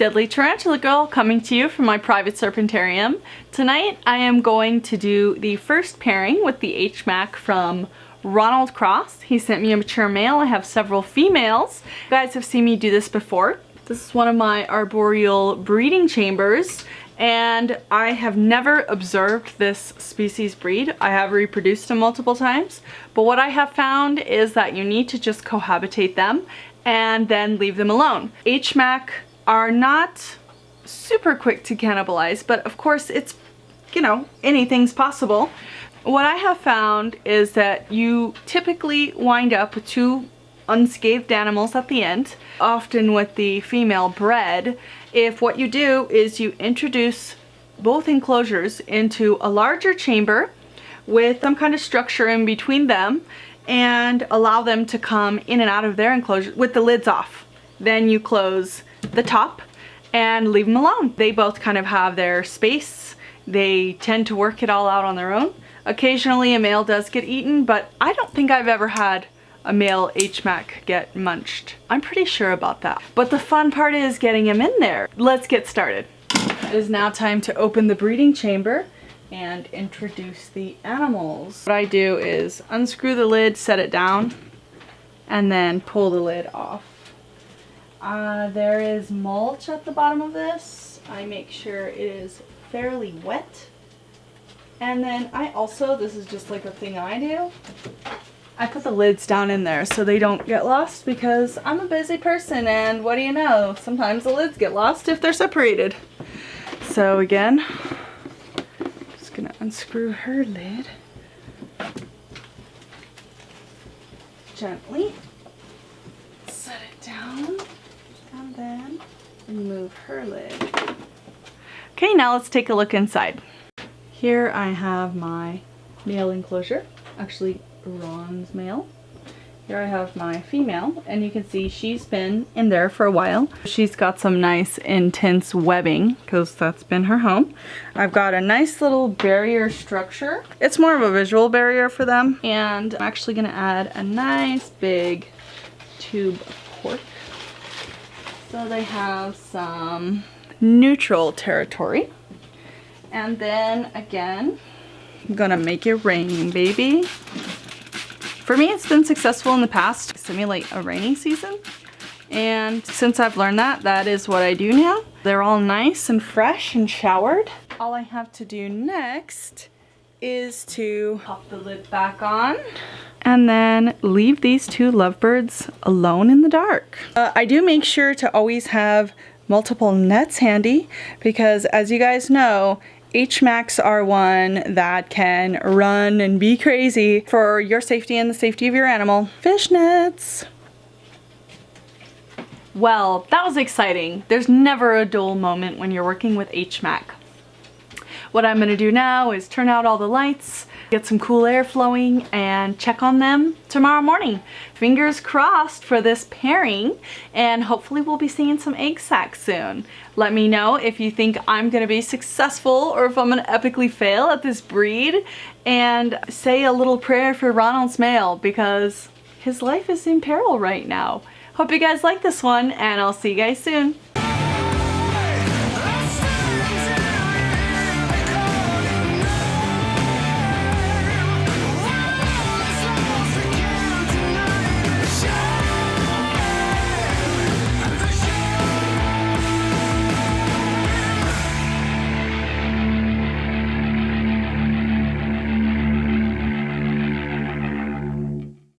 Deadly Tarantula Girl coming to you from my private serpentarium. Tonight I am going to do the first pairing with the HMAC from Ronald Cross. He sent me a mature male. I have several females. You guys have seen me do this before. This is one of my arboreal breeding chambers and I have never observed this species breed. I have reproduced them multiple times, but what I have found is that you need to just cohabitate them and then leave them alone. HMAC are not super quick to cannibalize, but of course it's, you know, anything's possible. What I have found is that you typically wind up with two unscathed animals at the end, often with the female bred, if what you do is you introduce both enclosures into a larger chamber with some kind of structure in between them and allow them to come in and out of their enclosure with the lids off. Then you close the top and leave them alone. They both kind of have their space. They tend to work it all out on their own. Occasionally a male does get eaten, but I don't think I've ever had a male HMAC get munched. I'm pretty sure about that. But the fun part is getting him in there. Let's get started. It is now time to open the breeding chamber and introduce the animals. What I do is unscrew the lid, set it down, and then pull the lid off. There is mulch at the bottom of this. I make sure it is fairly wet. And then I also, this is just like a thing I do, I put the lids down in there so they don't get lost because I'm a busy person and what do you know, sometimes the lids get lost if they're separated. So again, just gonna unscrew her lid gently, set it down, and then remove her lid. Okay, now let's take a look inside. Here I have my male enclosure, actually Ron's male. Here I have my female, and you can see she's been in there for a while. She's got some nice intense webbing because that's been her home. I've got a nice little barrier structure. It's more of a visual barrier for them, and I'm actually gonna add a nice big tube of cork so they have some neutral territory. And then again, I'm gonna make it rain, baby. For me, it's been successful in the past to simulate a rainy season. And since I've learned that, that is what I do now. They're all nice and fresh and showered. All I have to do next is to pop the lid back on and then leave these two lovebirds alone in the dark. I do make sure to always have multiple nets handy because, as you guys know, HMACs are one that can run and be crazy. For your safety and the safety of your animal. Fish nets! Well, that was exciting. There's never a dull moment when you're working with HMAC. What I'm gonna do now is turn out all the lights, get some cool air flowing, and check on them tomorrow morning. Fingers crossed for this pairing, and hopefully we'll be seeing some egg sacs soon. Let me know if you think I'm gonna be successful or if I'm gonna epically fail at this breed, and say a little prayer for Ronald's male because his life is in peril right now. Hope you guys like this one, and I'll see you guys soon.